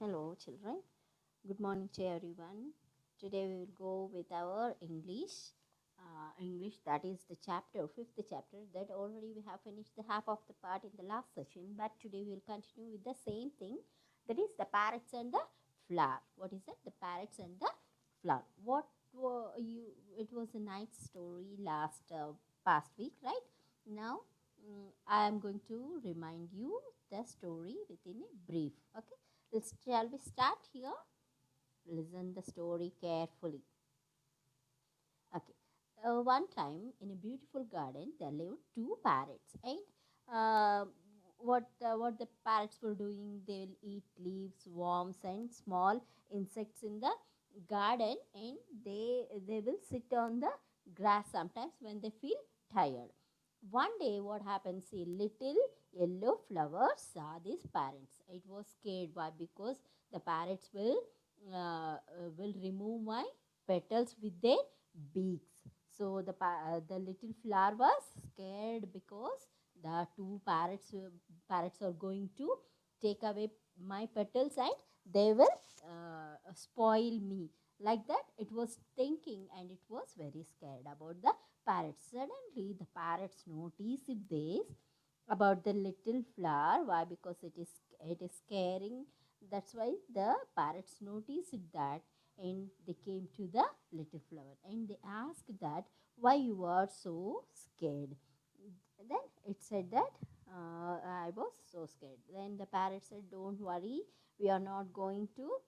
Hello, children. Good morning to everyone. Today we will go with our English. English, that is the fifth chapter. That already we have finished the half of the part in the last session. But today we will continue with the same thing. That is the parrots and the flower. What is that? The parrots and the flower. What were you? It was a nice story past week, right? Now I am going to remind you the story within a brief. Okay. Shall we start here? Listen the story carefully. Okay. One time in a beautiful garden, there lived two parrots. And what the parrots were doing, they will eat leaves, worms, and small insects in the garden, and they will sit on the grass sometimes when they feel tired. One day, what happens? A little yellow flower saw these parrots. It was scared. Why? Because the parrots will remove my petals with their beaks. So the little flower was scared because the two parrots are going to take away my petals and they will spoil me. Like that, it was thinking, and it was very scared about the parrots. Suddenly, the parrots noticed this about the little flower. Why? Because it is scaring. That's why the parrots noticed that, and they came to the little flower and they asked that why you are so scared. Then it said that I was so scared. Then the parrot said, don't worry, we are not going to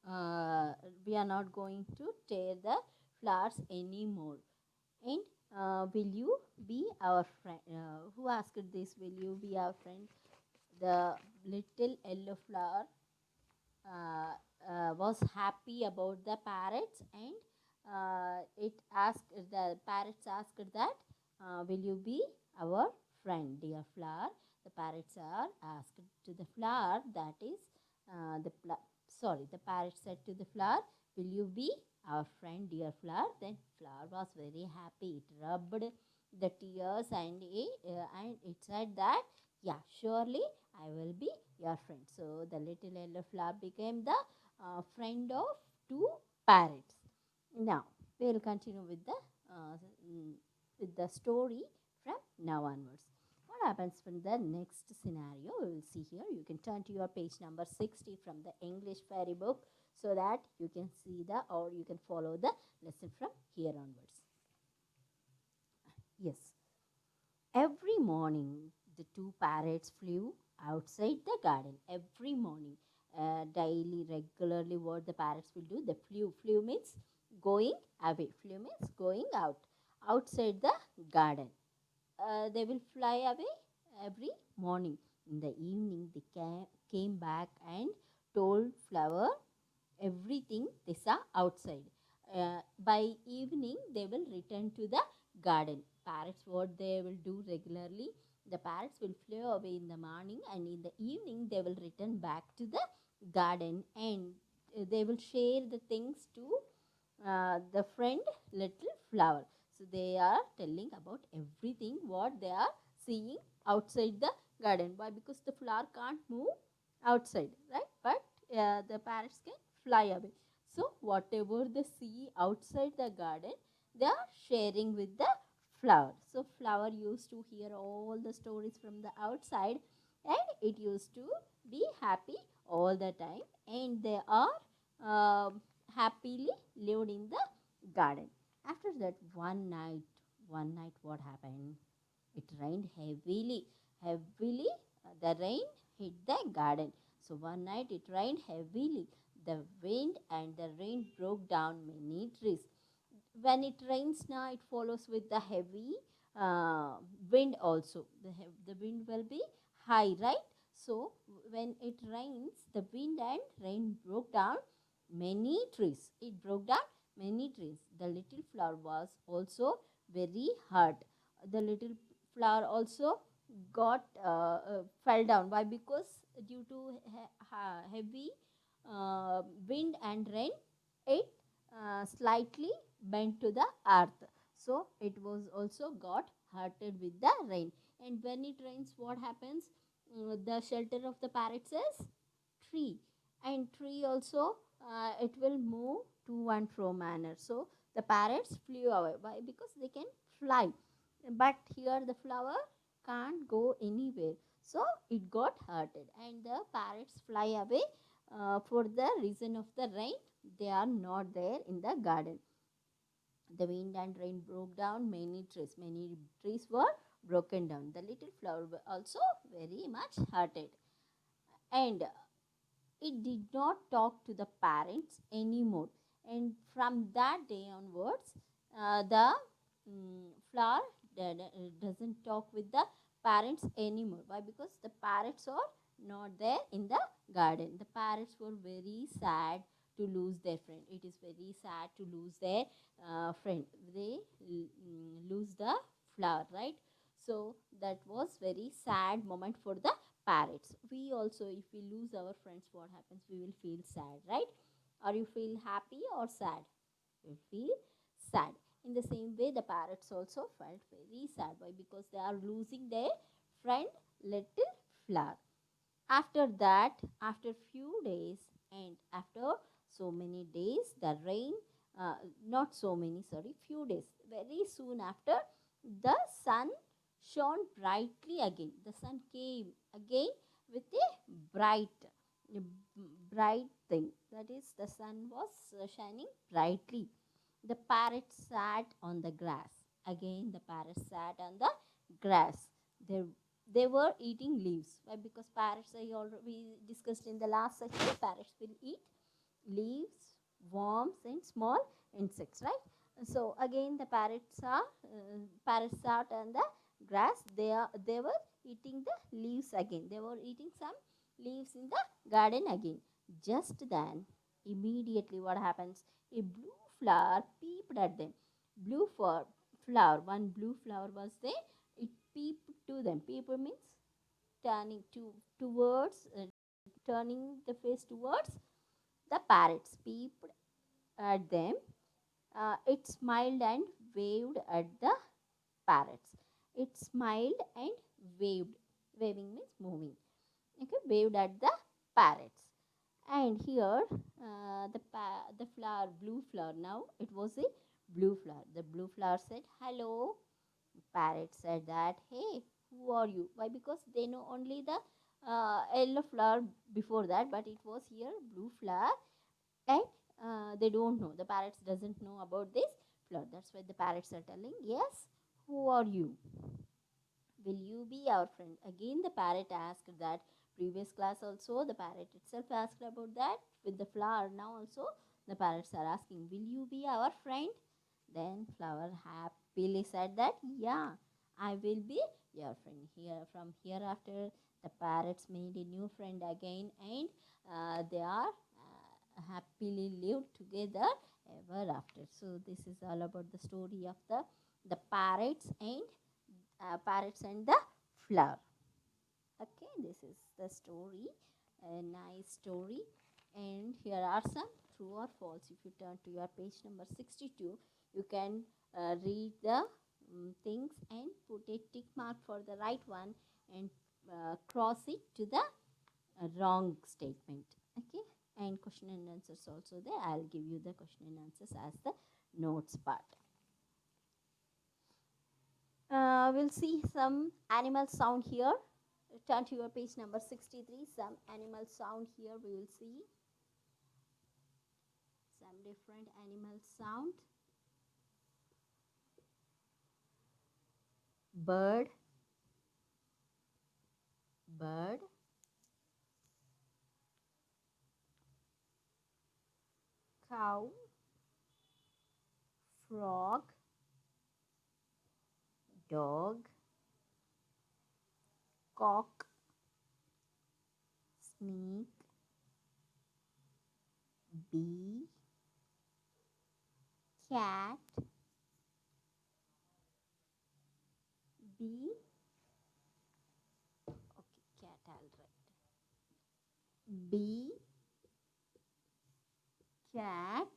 uh, we are not going to tear the flowers anymore. And will you be our friend? Who asked this? Will you be our friend? The little yellow flower was happy about the parrots, and the parrots asked that, will you be our friend, dear flower? The parrots are asked to the flower, that is the parrot said to the flower, will you be our friend, dear flower? Then flower was very happy. It rubbed the tears, and it said that, yeah, surely I will be your friend. So the little yellow flower became the friend of two parrots. Now we will continue uh, with the story from now onwards. What happens in the next scenario? We will see here. You can turn to your page number 60 from the English fairy book so that you can see or you can follow the lesson from here onwards. Yes. Every morning, the two parrots flew outside the garden. Every morning, daily, regularly, what the parrots will do, they flew. Flew means going away. Flew means going out, outside the garden. They will fly away every morning. In the evening, they came back and told Flower everything they saw outside. By evening, they will return to the garden. Parrots, what they will do regularly, the parrots will fly away in the morning, and in the evening, they will return back to the garden, and they will share the things to the friend little flower. So they are telling about everything what they are seeing outside the garden. Why? Because the flower can't move outside, right? But the parrots can fly away. So whatever they see outside the garden, they are sharing with the flower. So flower used to hear all the stories from the outside, and it used to be happy all the time, and they are happily lived in the garden. After that, one night, what happened? It rained heavily. Heavily, the rain hit the garden. So one night it rained heavily. The wind and the rain broke down many trees. When it rains now, it follows with the heavy wind also. The wind will be high, right? So when it rains, the wind and rain broke down many trees. It broke down many trees. The little flower was also very hurt. The little flower also got fell down. Why? Because due to heavy wind and rain, it slightly bent to the earth. So it was also got hurted with the rain. And when it rains, what happens? The shelter of the parrots is tree, and tree also it will move to and fro manner. So the parrots flew away. Why? Because they can fly, but here the flower can't go anywhere. So it got hurted, and the parrots fly away for the reason of the rain. They are not there in the garden. The wind and rain broke down many trees. Many trees were broken down. The little flower were also very much hurted. And it did not talk to the parents anymore. And from that day onwards, the flower doesn't talk with the parents anymore. Why? Because the parrots are not there in the garden. The parrots were very sad to lose their friend. It is very sad to lose their friend. They lose the flower, right? So that was very sad moment for the parrots. We also, if we lose our friends, what happens? We will feel sad, right? Or you feel happy or sad? You feel sad. In the same way, the parrots also felt very sad. Why? Because they are losing their friend, little flower. After that, after few days, and after so many days, the rain, not so many, sorry, few days, very soon after, the sun shone brightly again. The sun came again with a bright, bright thing. That is, the sun was shining brightly. The parrot sat on the grass. Again, the parrot sat on the grass. They, they were eating leaves. Why? Because parrots, we discussed in the last section, parrots will eat leaves, worms, and small insects, right? So again, the parrots sat on the grass. They were eating the leaves again. They were eating some leaves in the garden again. Just then, immediately, what happens? A blue flower peeped at them. Flower, one blue flower was there. It peeped to them. Peep means turning towards, turning the face towards the parrots. Peeped at them. It smiled and waved at the parrots. It smiled and waved. Waving means moving. Okay, waved at the parrots. And here, the flower, blue flower. Now it was a blue flower. The blue flower said, "Hello." Parrot said that, "Hey, who are you?" Why? Because they know only the yellow flower before that, but it was here blue flower, and they don't know. The parrots doesn't know about this flower. That's why the parrots are telling, "Yes, who are you? Will you be our friend?" Again, the parrot asked that. Previous class also, the parrot itself asked about that with the flower. Now also, the parrots are asking, "Will you be our friend?" Then flower happily said that, "Yeah, I will be your friend." Here, from hereafter, the parrots made a new friend again, and they are happily lived together ever after. So this is all about the story of the parrots and the flower. Okay, this is the story, a nice story. And here are some true or false. If you turn to your page number 62, you can read the things and put a tick mark for the right one, and cross it to the wrong statement. Okay, and question and answers also there. I'll give you the question and answers as the notes part. We'll see some animal sound here. Turn to your page number 63. Some animal sound here. We will see some different animal sound. Bird, bird. Cow, frog, dog, cock, snake, bee, cat, bee. Okay, cat, I'll write. Bee, cat,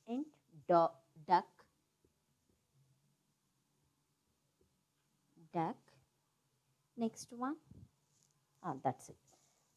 and duck, duck. Next one, That's it.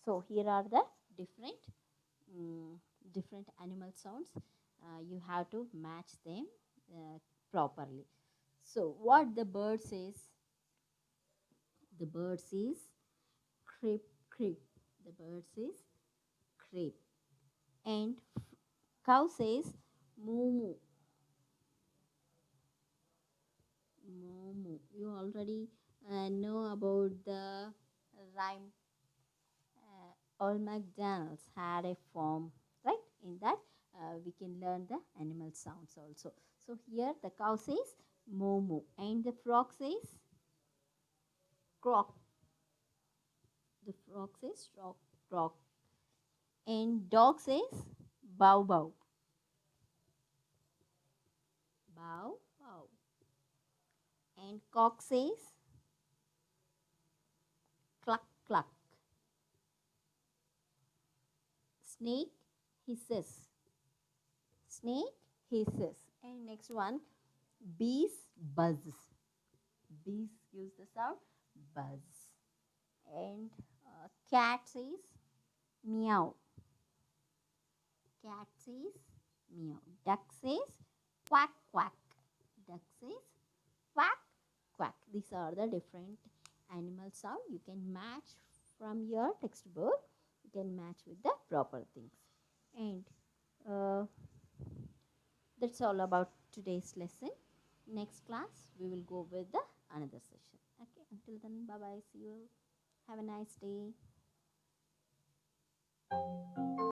So here are the different mm, different animal sounds. You have to match them properly. So what the bird says? The bird says creep creep. The bird says creep. And cow says moo moo. Moo moo. You already know about the rhyme. All McDonald's had a farm, right? In that, we can learn the animal sounds also. So here the cow says moo moo, and the frog says croak. The frog says croak croak, and dog says bow bow bow bow, and cock says cluck cluck. Snake hisses. Snake hisses. And next one, bees buzzes. Bees use the sound buzz. And cat says meow. Cat says meow. Duck says quack quack. Duck says quack quack. These are the different animal sound. You can match from your textbook. You can match with the proper things. And uh, that's all about today's lesson. Next class we will go with the another session. Okay, until then, bye bye. See you. Have a nice day.